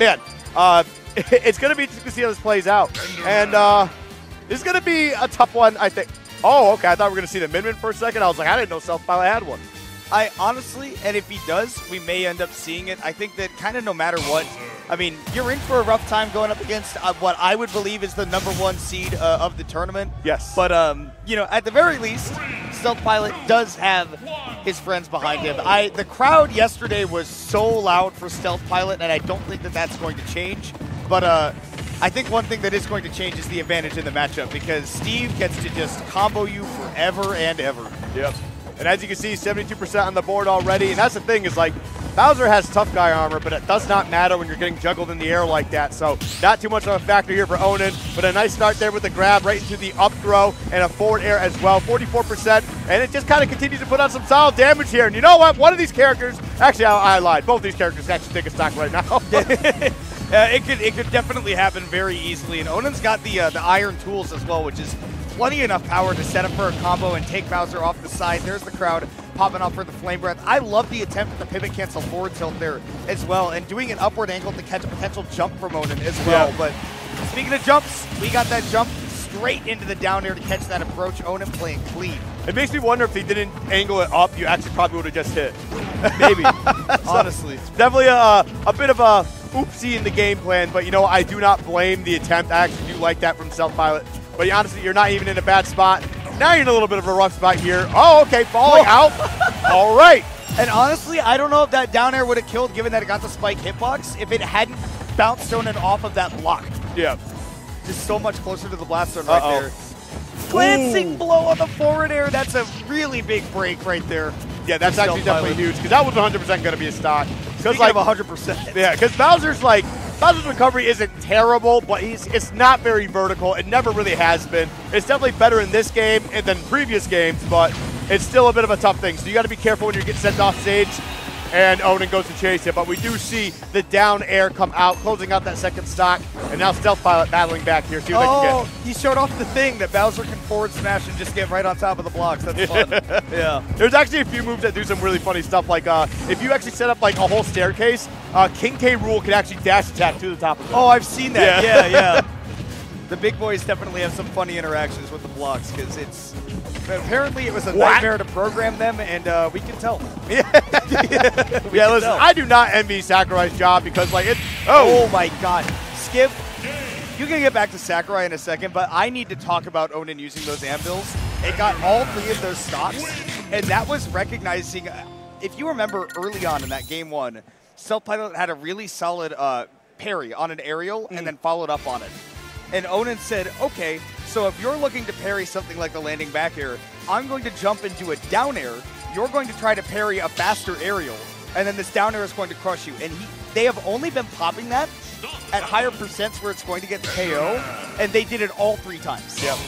man, it's going to be interesting to see how this plays out. And this is going to be a tough one, I think. Oh, okay. I thought we were going to see the Min-Min for a second. I was like, I didn't know Self-Pilot had one. I honestly, and if he does, we may end up seeing it. I think that kind of no matter what, I mean, you're in for a rough time going up against what I would believe is the #1 seed of the tournament. Yes. But, you know, at the very least, Stealth Pilot does have his friends behind him. The crowd yesterday was so loud for Stealth Pilot, and I don't think that that's going to change. But I think one thing that is going to change is the advantage in the matchup, because Steve gets to just combo you forever and ever. Yep. And as you can see, 72% on the board already. And that's the thing is, like, Bowser has tough guy armor, but it does not matter when you're getting juggled in the air like that. So not too much of a factor here for Onin, but a nice start there with the grab right into the up throw and a forward air as well, 44%. And it just kind of continues to put on some solid damage here. And you know what? One of these characters, actually, I lied. Both these characters actually take a stock right now. It could definitely happen very easily. And Onin's got the iron tools as well, which is plenty enough power to set up for a combo and take Bowser off the side. There's the crowd popping off for the Flame Breath. I love the attempt at the pivot cancel forward tilt there as well, and doing an upward angle to catch a potential jump from Onin as well. Yeah. But speaking of jumps, we got that jump straight into the down air to catch that approach. Onin playing clean. It makes me wonder if he didn't angle it up, you actually probably would have just hit. Maybe. Honestly. It's definitely a bit of a oopsie in the game plan, but you know, I do not blame the attempt. I actually do like that from Self-Pilot. But honestly, you're not even in a bad spot. Now you're in a little bit of a rough spot here. Oh, okay, falling out. All right. And honestly, I don't know if that down air would have killed, given that it got the spike hitbox, if it hadn't bounced Onin off of that block. Yeah. Just so much closer to the blast zone right there. Glancing blow on the forward air. That's a really big break right there. Yeah, that's actually definitely huge, because that was 100% going to be a stock. Speaking like, of 100%. Yeah, because Bowser's recovery isn't terrible, but it's not very vertical. It never really has been. It's definitely better in this game than previous games, but it's still a bit of a tough thing. So you got to be careful when you're getting sent off stage, and Onin goes to chase it. But we do see the down air come out, closing out that second stock, and now Stealth Pilot battling back here. See what they can get. He showed off the thing that Bowser can forward smash and just get right on top of the blocks. That's fun. Yeah. There's actually a few moves that do some really funny stuff, like if you actually set up like a whole staircase, King K. Rool can actually dash attack to the top of it. Oh, I've seen that. Yeah. The big boys definitely have some funny interactions with the blocks, because it's apparently it was a nightmare to program them, and we can tell. Yeah, listen, I do not envy Sakurai's job, because like oh my God, Skip. You can get back to Sakurai in a second, but I need to talk about Onin using those anvils. It got all 3 of those stocks, and that was recognizing. If you remember early on in that game 1, Self-Pilot had a really solid parry on an aerial and then followed up on it. And Onin said, okay, so if you're looking to parry something like the landing back air, I'm going to jump into a down air. You're going to try to parry a faster aerial, and then this down air is going to crush you. And they have only been popping that at higher percents where it's going to get the KO, and they did it all 3 times. Yep.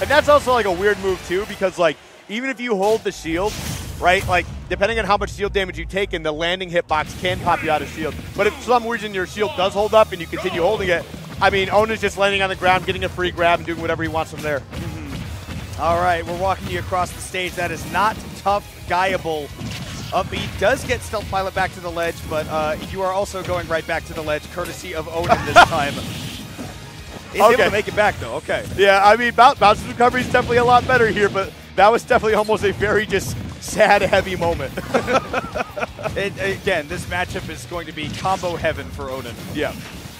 And that's also like a weird move too, because like even if you hold the shield, right, like depending on how much shield damage you take, and the landing hitbox can pop you out of shield. But if for some reason your shield does hold up and you continue holding it, I mean, Onin's just landing on the ground, getting a free grab, and doing whatever he wants from there. All right, we're walking you across the stage. That is not tough, guyable. He does get Stealth Pilot back to the ledge, but you are also going right back to the ledge, courtesy of Onin this time. He's able to make it back, though. Okay. Yeah, I mean, Bowser's recovery is definitely a lot better here, but that was definitely almost a very just sad, heavy moment. Again, this matchup is going to be combo heaven for Onin. Yeah.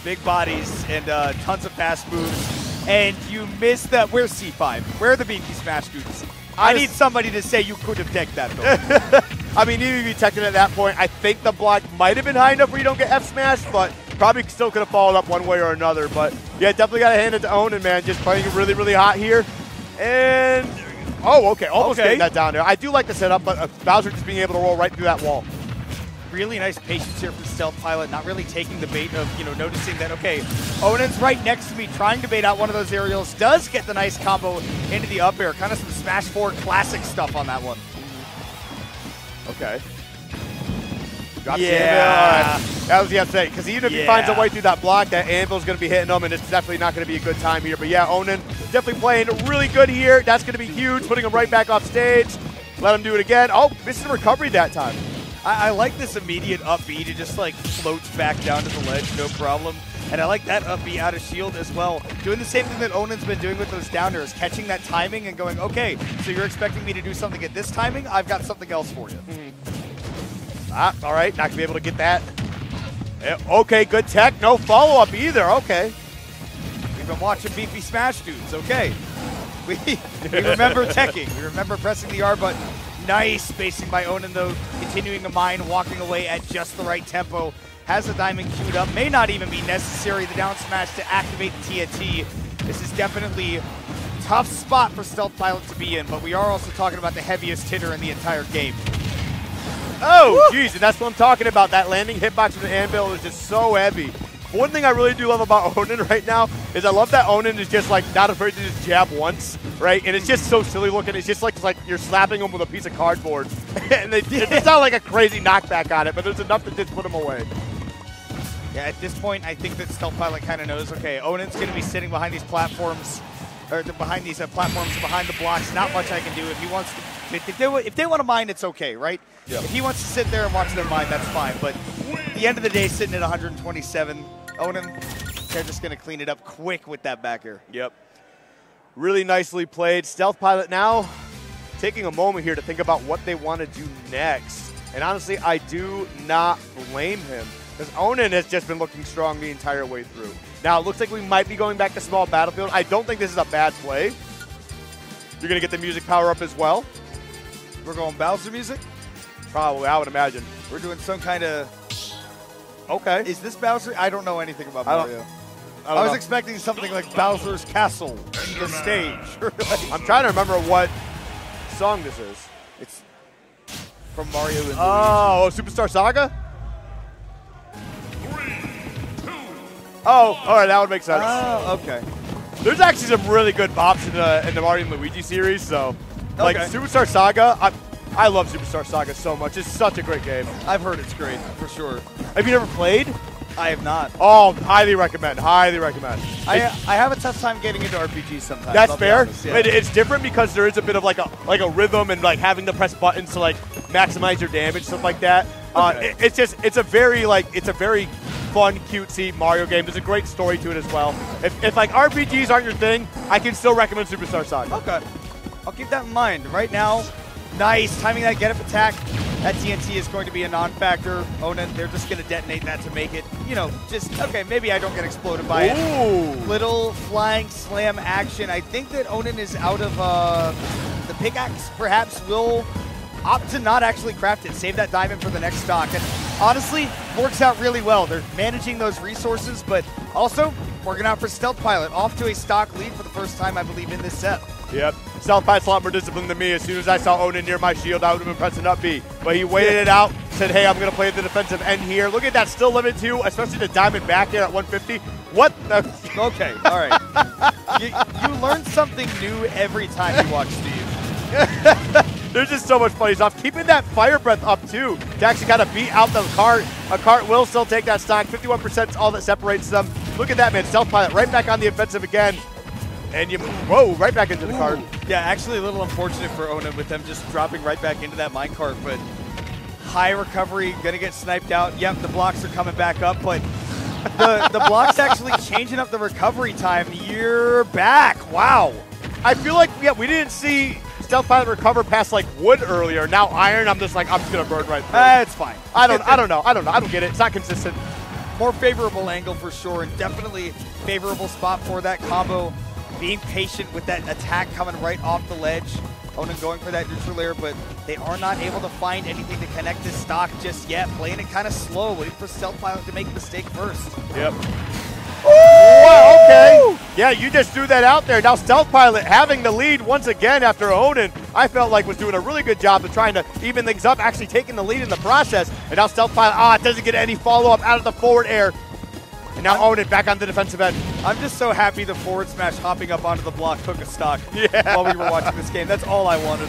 Big bodies and tons of fast moves. And you missed that. Where's C5? Where are the BP Smash dudes? I need somebody to say you could have teched that, though. I mean, even if you teched it at that point, I think the block might have been high enough where you don't get F smash, but probably still could have followed up one way or another. But yeah, definitely got to hand it to Onin, man. Just playing really, really hot here. And, almost getting that down there. I do like the setup, but Bowser just being able to roll right through that wall. Really nice patience here from Stealth Pilot, not really taking the bait of, noticing that, okay, Onin's right next to me, trying to bait out one of those aerials, does get the nice combo into the up air. Kind of some Smash 4 classic stuff on that one. Okay. Yeah. That was the upset, because even if he finds a way through that block, that anvil's going to be hitting him, and it's definitely not going to be a good time here. But yeah, Onin definitely playing really good here. That's going to be huge, putting him right back off stage. Let him do it again. Oh, missed the recovery that time. I like this immediate up B to just like floats back down to the ledge, no problem. And I like that up B out of shield as well. Doing the same thing that Onin's been doing with those down airs, catching that timing and going, okay, so you're expecting me to do something at this timing? I've got something else for you. All right, not going to be able to get that. Okay, good tech. No follow-up either. Okay. We've been watching Beefy Smash dudes. Okay. We remember teching. We remember pressing the R button. Nice spacing by Onin, though. Continuing to mine, walking away at just the right tempo. Has the diamond queued up. May not even be necessary, the down smash, to activate the TNT. This is definitely a tough spot for Stealth Pilot to be in, but we are also talking about the heaviest hitter in the entire game. Oh, jeez, and that's what I'm talking about. That landing hitbox from the anvil is just so heavy. One thing I really do love about Onin right now is I love that Onin is just like not afraid to just jab once, right? And it's just so silly looking. It's just like you're slapping him with a piece of cardboard. And it's not like a crazy knockback on it, but there's enough to just put him away. Yeah, at this point, I think that Stealth Pilot kind of knows, okay, Onin's going to be sitting behind these platforms, or behind these platforms, behind the blocks. Not much I can do. If he wants to, if they want to mine, it's okay, right? Yep. If he wants to sit there and watch them mine, that's fine. But at the end of the day, sitting at 127, Onin, they're just going to clean it up quick with that back air. Yep. Really nicely played. Stealth Pilot now taking a moment here to think about what they want to do next. And honestly, I do not blame him, because Onin has just been looking strong the entire way through. Now, it looks like we might be going back to small battlefield. I don't think this is a bad play. You're going to get the music power up as well. We're going Bowser music? Probably, I would imagine. We're doing some kind of... Okay. Is this Bowser? I don't know anything about Mario. I was expecting something like Bowser's Castle, the stage. I'm trying to remember what song this is. It's from Mario and Luigi. Oh, Superstar Saga? Oh, all right, that would make sense. Oh, okay. There's actually some really good bops in the Mario and Luigi series, so like Superstar Saga, I love Superstar Saga so much. It's such a great game. I've heard it's great, for sure. Have you never played? I have not. Oh, highly recommend. Highly recommend. I have a tough time getting into RPGs sometimes. That's fair. Yeah. It's different because there is a bit of like a rhythm and like having to press buttons to like maximize your damage, stuff like that. Okay. It's a very fun, cutesy Mario game. There's a great story to it as well. If like RPGs aren't your thing, I can still recommend Superstar Saga. Okay. I'll keep that in mind. Right now, nice. Timing that get-up attack. That TNT is going to be a non-factor. Onin, they're just going to detonate that to make it, okay, maybe I don't get exploded by it. Little flying slam action. I think that Onin is out of the pickaxe, perhaps will opt to not actually craft it. Save that diamond for the next stock. And honestly, works out really well. They're managing those resources, but also working out for Stealth Pilot. Off to a stock lead for the first time, I believe, in this set. Yep. Stealth Pilot's a lot more disciplined than me. As soon as I saw Onin near my shield, I would have been pressing up B. But he waited it out, said, hey, I'm going to play the defensive end here. Look at that, still limit 2, especially the diamond back there at 150. What the? Okay, all right. you learn something new every time you watch Steve. There's just so much funny stuff. Keeping that fire breath up, too, to actually kind of beat out the cart. A cart will still take that stock. 51% is all that separates them. Look at that, man. Stealth Pilot right back on the offensive again. And whoa, right back into the cart. Yeah, actually a little unfortunate for Onin with them just dropping right back into that minecart, but high recovery, gonna get sniped out. Yep, the blocks are coming back up, but the blocks actually changing up the recovery time. You're back, wow. I feel like, we didn't see Stealth Pilot recover past like wood earlier. Now iron, I'm just gonna burn right through. It's fine. I don't know. I don't get it. It's not consistent. More favorable angle for sure, and definitely favorable spot for that combo. Being patient with that attack coming right off the ledge. Onin going for that neutral layer, but they are not able to find anything to connect this stock just yet. Playing it kind of slow, waiting for Stealth Pilot to make a mistake first. Yep. Wow, okay. Yeah, you just threw that out there. Now Stealth Pilot having the lead once again after Onin, I felt like was doing a really good job of trying to even things up, actually taking the lead in the process. And now Stealth Pilot, it doesn't get any follow-up out of the forward air. And now Onin back on the defensive end. I'm just so happy the forward smash hopping up onto the block took a stock while we were watching this game. That's all I wanted.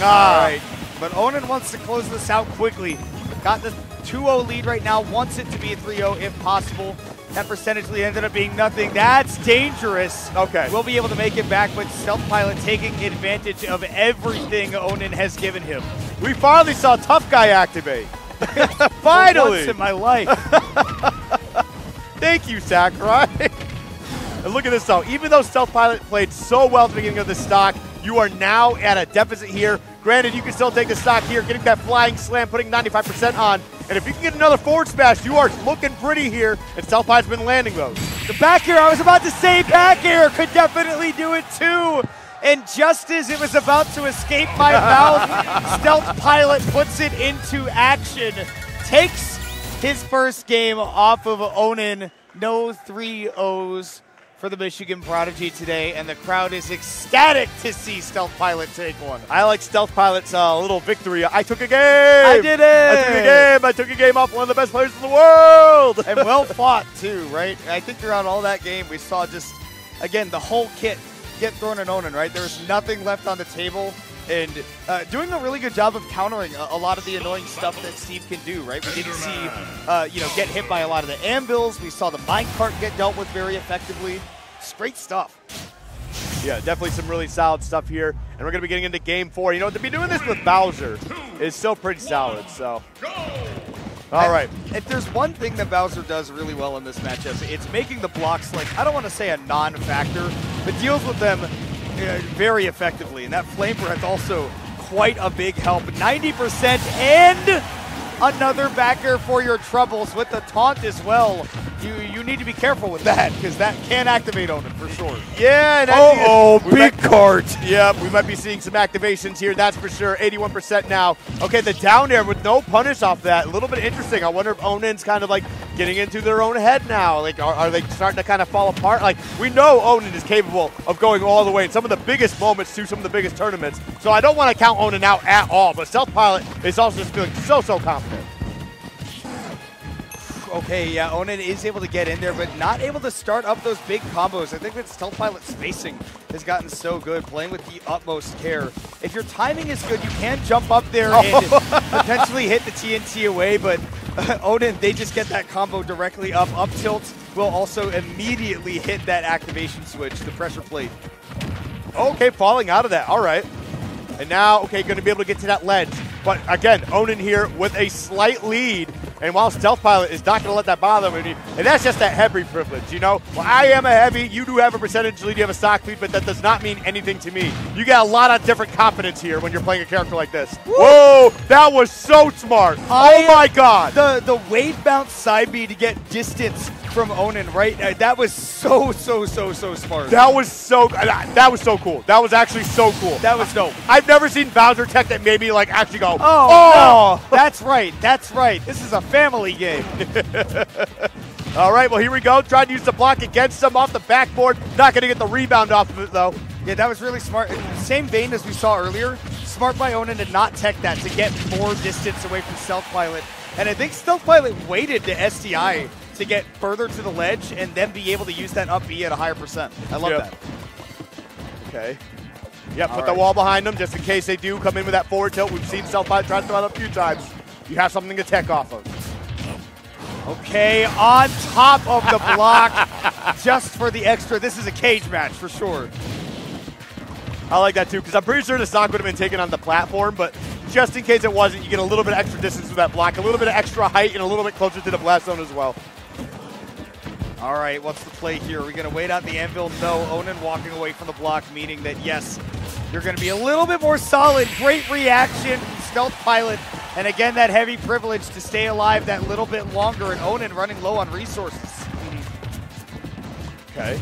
All right. But Onin wants to close this out quickly. Got the 2-0 lead right now. Wants it to be a 3-0 if possible. That percentage lead ended up being nothing. That's dangerous. Okay. We'll be able to make it back, but Stealth Pilot taking advantage of everything Onin has given him. We finally saw Tough Guy activate. Finally. Once in my life. Thank you, Sakurai. And look at this, though. Even though Stealth Pilot played so well at the beginning of the stock, you are now at a deficit here. Granted, you can still take the stock here, getting that flying slam, putting 95% on. And if you can get another forward smash, you are looking pretty here. And Stealth Pilot's been landing those. The back air, I was about to say back air, could definitely do it too. And just as it was about to escape my mouth, Stealth Pilot puts it into action. Takes his first game off of Onin. No 3-0s for the Michigan Prodigy today, and the crowd is ecstatic to see Stealth Pilot take one. I like Stealth Pilot's little victory. I took a game. I did it. I took a game. I took a game off one of the best players in the world. And well fought, too, right? I think throughout all that game, we saw just, again, the whole kit get thrown in Onin, right? There was nothing left on the table. And doing a really good job of countering a lot of the annoying stuff that Steve can do, right? We didn't see, get hit by a lot of the anvils. We saw the minecart get dealt with very effectively. Straight stuff. Yeah, definitely some really solid stuff here. And we're going to be getting into game 4. You know, to be doing this with Bowser is still pretty solid, so. All right. If there's one thing that Bowser does really well in this matchup, it's making the blocks, like, I don't want to say a non-factor, but deals with them very effectively. And that flame breath also quite a big help. 90% and another back air for your troubles with the taunt as well. You need to be careful with that because that can activate Onin for sure. Yeah. And big cart. Yep, we might be seeing some activations here. That's for sure. 81% now. Okay, the down air with no punish off that. A little bit interesting. I wonder if Onin's kind of like getting into their own head now. Like, are they starting to kind of fall apart? Like, we know Onin is capable of going all the way in some of the biggest moments to some of the biggest tournaments. So I don't want to count Onin out at all. But Stealth Pilot is also just feeling so confident. Okay, yeah, Onin is able to get in there, but not able to start up those big combos. I think that Stealth Pilot's spacing has gotten so good, playing with the utmost care. If your timing is good, you can jump up there and potentially hit the TNT away, but Onin, they just get that combo directly up. Up tilt will also immediately hit that activation switch, the pressure plate. Okay, falling out of that. All right. And now, okay, going to be able to get to that ledge. But again, Onin here with a slight lead. And while Stealth Pilot is not going to let that bother him, and that's just that heavy privilege, you know? Well, I am a heavy, you do have a percentage lead, you have a stock lead, but that does not mean anything to me. You got a lot of different confidence here when you're playing a character like this. Woo! Whoa, that was so smart. Oh my God. The wave bounce side B to get distance from Onin, right? That was so smart. That was so cool. That was actually so cool. That was dope. I've never seen Bowser tech that made me like actually go, oh. No. That's right. This is a family game. All right, well, here we go. Trying to use the block against him off the backboard. Not going to get the rebound off of it, though. Yeah, that was really smart. In the same vein as we saw earlier, smart by Onin to not tech that, to get more distance away from Stealth Pilot. And I think Stealth Pilot waited to STI to get further to the ledge and then be able to use that up B at a higher percent. I love that. Okay. Yep, put the wall behind them just in case they do come in with that forward tilt. We've seen Stealth Pilot try to throw it a few times. You have something to tech off of. Okay, on top of the block, just for the extra. This is a cage match for sure. I like that too, because I'm pretty sure the stock would have been taken on the platform, but just in case it wasn't, you get a little bit of extra distance with that block, a little bit of extra height, and a little bit closer to the blast zone as well. All right, what's the play here? Are we going to wait out the anvil? No, Onin walking away from the block, meaning that, yes, you're going to be a little bit more solid. Great reaction from Stealth Pilot. And again, that heavy privilege to stay alive that little bit longer, and Onin running low on resources. Okay.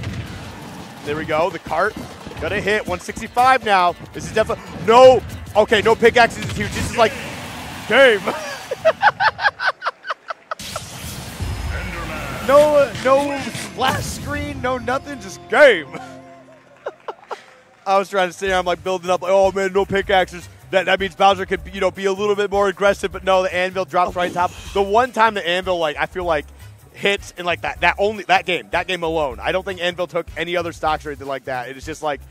There we go. The cart gonna hit 165 now. This is definitely no. Okay, no pickaxes is huge. This is like game. no splash screen, no nothing, just game. I was trying to say, I'm like building up. Like, oh man, no pickaxes. That means Bowser could, be a little bit more aggressive, but no, the anvil drops right top. The one time the anvil, like, I feel like hits in like that game alone. I don't think anvil took any other stocks or anything like that. It is just like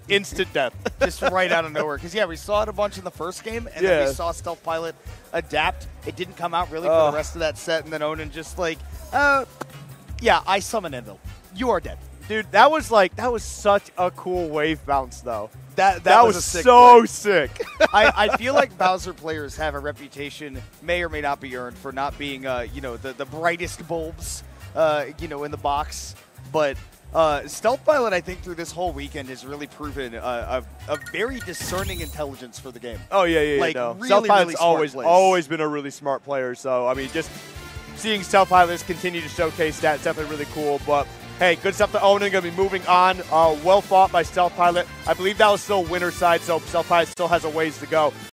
instant death. Just right out of nowhere. Because, yeah, we saw it a bunch in the first game, and then we saw Stealth Pilot adapt. It didn't come out really for the rest of that set, and then Onin just like, yeah, I summon anvil. You are dead. Dude, that was such a cool wave bounce, though. That was a sick so play. sick. I feel like Bowser players have a reputation, may or may not be earned, for not being, the brightest bulbs, in the box. But Stealth Pilot, I think, through this whole weekend has really proven a very discerning intelligence for the game. Oh, yeah. Like, no. really, Stealth Pilot's really smart plays. always been a really smart player. So, I mean, just seeing Stealth Pilots continue to showcase that is definitely really cool. But, hey, good stuff to Onin. Going to be moving on. Well fought by Stealth Pilot. I believe that was still winner's side, so Stealth Pilot still has a ways to go.